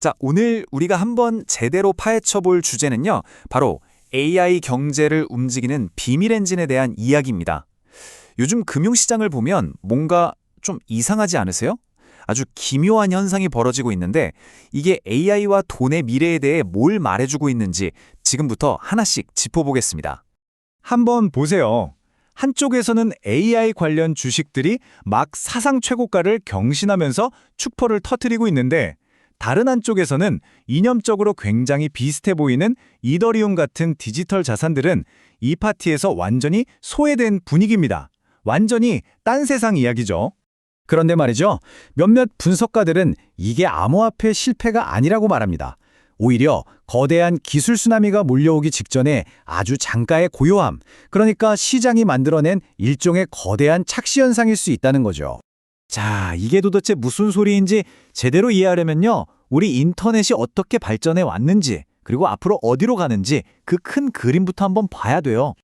자, 오늘 우리가 한번 제대로 파헤쳐 볼 주제는요. 바로 AI 경제를 움직이는 비밀 엔진에 대한 이야기입니다. 요즘 금융시장을 보면 뭔가 좀 이상하지 않으세요? 아주 기묘한 현상이 벌어지고 있는데 이게 AI와 돈의 미래에 대해 뭘 말해주고 있는지 지금부터 하나씩 짚어보겠습니다. 한번 보세요. 한쪽에서는 AI 관련 주식들이 막 사상 최고가를 경신하면서 축포를 터뜨리고 있는데 다른 한쪽에서는 이념적으로 굉장히 비슷해 보이는 이더리움 같은 디지털 자산들은 이 파티에서 완전히 소외된 분위기입니다. 완전히 딴 세상 이야기죠. 그런데 말이죠. 몇몇 분석가들은 이게 암호화폐 실패가 아니라고 말합니다. 오히려 거대한 기술 쓰나미가 몰려오기 직전에 아주 장가의 고요함, 그러니까 시장이 만들어낸 일종의 거대한 착시 현상일 수 있다는 거죠. 자, 이게 도대체 무슨 소리인지 제대로 이해하려면요. 우리 인터넷이 어떻게 발전해 왔는지, 그리고 앞으로 어디로 가는지 그 큰 그림부터 한번 봐야 돼요.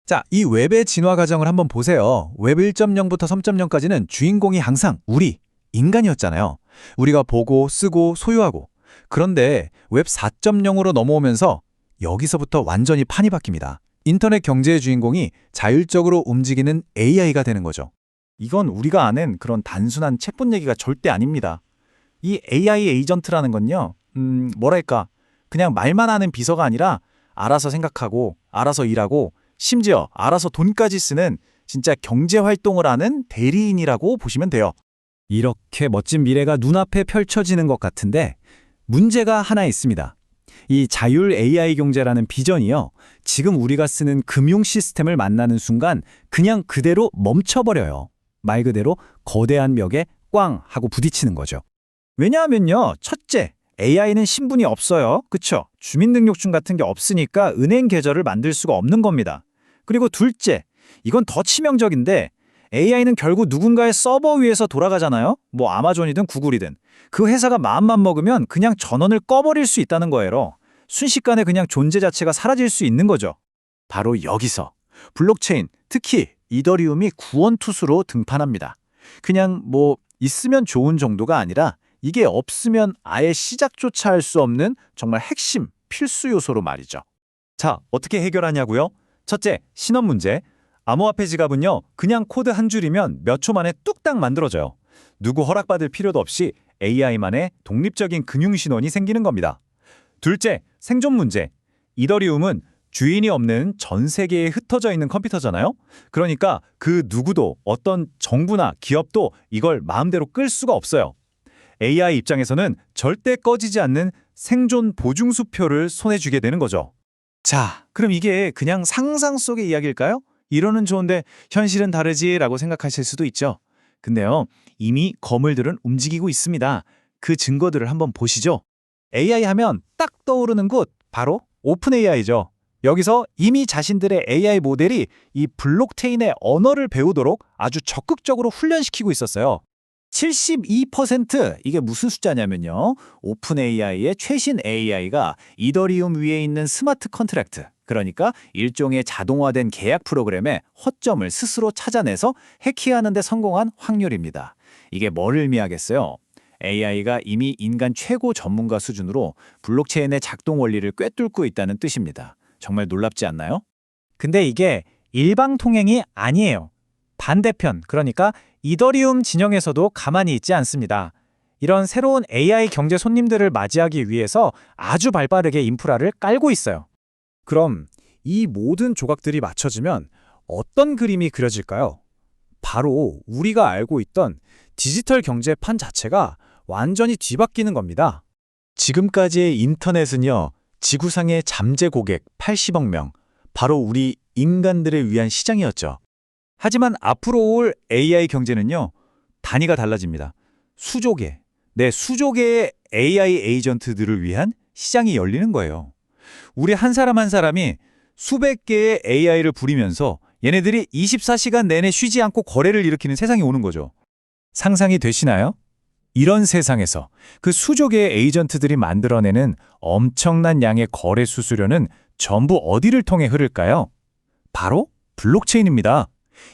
자, 이 웹의 진화 과정을 한번 보세요. 웹 1.0부터 3.0까지는 주인공이 항상 우리, 인간이었잖아요. 우리가 보고, 쓰고, 소유하고. 그런데 웹 4.0으로 넘어오면서 여기서부터 완전히 판이 바뀝니다. 인터넷 경제의 주인공이 자율적으로 움직이는 AI가 되는 거죠. 이건 우리가 아는 그런 단순한 챗봇 얘기가 절대 아닙니다. 이 AI 에이전트라는 건요, 뭐랄까, 그냥 말만 하는 비서가 아니라 알아서 생각하고, 알아서 일하고, 심지어 알아서 돈까지 쓰는 진짜 경제활동을 하는 대리인이라고 보시면 돼요. 이렇게 멋진 미래가 눈앞에 펼쳐지는 것 같은데 문제가 하나 있습니다. 이 자율 AI 경제라는 비전이요. 지금 우리가 쓰는 금융 시스템을 만나는 순간 그냥 그대로 멈춰버려요. 말 그대로 거대한 벽에 꽝 하고 부딪히는 거죠. 왜냐하면요. 첫째, AI는 신분이 없어요. 그쵸? 주민등록증 같은 게 없으니까 은행 계좌를 만들 수가 없는 겁니다. 그리고 둘째, 이건 더 치명적인데 AI는 결국 누군가의 서버 위에서 돌아가잖아요. 뭐 아마존이든 구글이든. 그 회사가 마음만 먹으면 그냥 전원을 꺼버릴 수 있다는 거예요. 순식간에 그냥 존재 자체가 사라질 수 있는 거죠. 바로 여기서 블록체인, 특히 이더리움이 구원투수로 등판합니다. 그냥 뭐 있으면 좋은 정도가 아니라 이게 없으면 아예 시작조차 할 수 없는 정말 핵심, 필수 요소로 말이죠. 자, 어떻게 해결하냐고요? 첫째, 신원 문제. 암호화폐 지갑은요, 그냥 코드 한 줄이면 몇 초 만에 뚝딱 만들어져요. 누구 허락받을 필요도 없이 AI만의 독립적인 금융신원이 생기는 겁니다. 둘째, 생존 문제. 이더리움은 주인이 없는 전 세계에 흩어져 있는 컴퓨터잖아요. 그러니까 그 누구도 어떤 정부나 기업도 이걸 마음대로 끌 수가 없어요. AI 입장에서는 절대 꺼지지 않는 생존 보증수표를 손에 쥐게 되는 거죠. 자, 그럼 이게 그냥 상상 속의 이야기일까요? 이론은 좋은데 현실은 다르지라고 생각하실 수도 있죠. 근데요, 이미 거물들은 움직이고 있습니다. 그 증거들을 한번 보시죠. AI 하면 딱 떠오르는 곳, 바로 오픈 AI죠. 여기서 이미 자신들의 AI 모델이 이 블록체인의 언어를 배우도록 아주 적극적으로 훈련시키고 있었어요. 72%, 이게 무슨 숫자냐면요. 오픈 AI의 최신 AI가 이더리움 위에 있는 스마트 컨트랙트, 그러니까 일종의 자동화된 계약 프로그램의 허점을 스스로 찾아내서 해킹하는 데 성공한 확률입니다. 이게 뭘 의미하겠어요? AI가 이미 인간 최고 전문가 수준으로 블록체인의 작동 원리를 꿰뚫고 있다는 뜻입니다. 정말 놀랍지 않나요? 근데 이게 일방통행이 아니에요. 반대편, 그러니까 이더리움 진영에서도 가만히 있지 않습니다. 이런 새로운 AI 경제 손님들을 맞이하기 위해서 아주 발빠르게 인프라를 깔고 있어요. 그럼 이 모든 조각들이 맞춰지면 어떤 그림이 그려질까요? 바로 우리가 알고 있던 디지털 경제판 자체가 완전히 뒤바뀌는 겁니다. 지금까지의 인터넷은요, 지구상의 잠재 고객 80억 명, 바로 우리 인간들을 위한 시장이었죠. 하지만 앞으로 올 AI 경제는요, 단위가 달라집니다. 수조개, 수조개의 AI 에이전트들을 위한 시장이 열리는 거예요. 우리 한 사람 한 사람이 수백 개의 AI를 부리면서 얘네들이 24시간 내내 쉬지 않고 거래를 일으키는 세상이 오는 거죠. 상상이 되시나요? 이런 세상에서 그 수조개의 에이전트들이 만들어내는 엄청난 양의 거래 수수료는 전부 어디를 통해 흐를까요? 바로 블록체인입니다.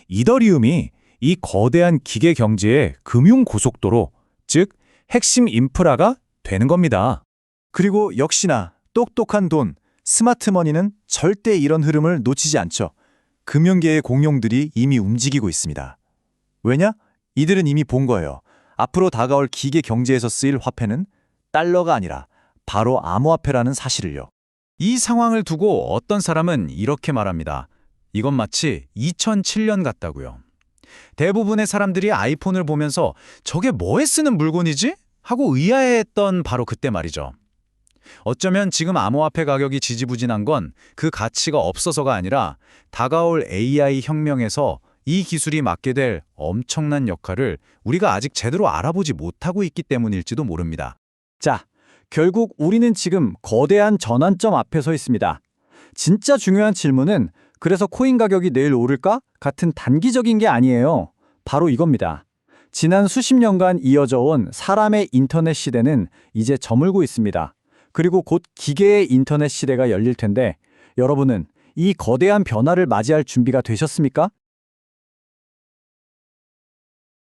이더리움이 이 거대한 기계 경제의 금융 고속도로, 즉 핵심 인프라가 되는 겁니다. 그리고 역시나 똑똑한 돈, 스마트머니는 절대 이런 흐름을 놓치지 않죠. 금융계의 공룡들이 이미 움직이고 있습니다. 왜냐? 이들은 이미 본 거예요. 앞으로 다가올 기계 경제에서 쓰일 화폐는 달러가 아니라 바로 암호화폐라는 사실을요. 이 상황을 두고 어떤 사람은 이렇게 말합니다. 이건 마치 2007년 같다고요. 대부분의 사람들이 아이폰을 보면서 저게 뭐에 쓰는 물건이지? 하고 의아해했던 바로 그때 말이죠. 어쩌면 지금 암호화폐 가격이 지지부진한 건 그 가치가 없어서가 아니라 다가올 AI 혁명에서 이 기술이 맡게 될 엄청난 역할을 우리가 아직 제대로 알아보지 못하고 있기 때문일지도 모릅니다. 자, 결국 우리는 지금 거대한 전환점 앞에 서 있습니다. 진짜 중요한 질문은 그래서 코인 가격이 내일 오를까? 같은 단기적인 게 아니에요. 바로 이겁니다. 지난 수십 년간 이어져 온 사람의 인터넷 시대는 이제 저물고 있습니다. 그리고 곧 기계의 인터넷 시대가 열릴 텐데 여러분은 이 거대한 변화를 맞이할 준비가 되셨습니까?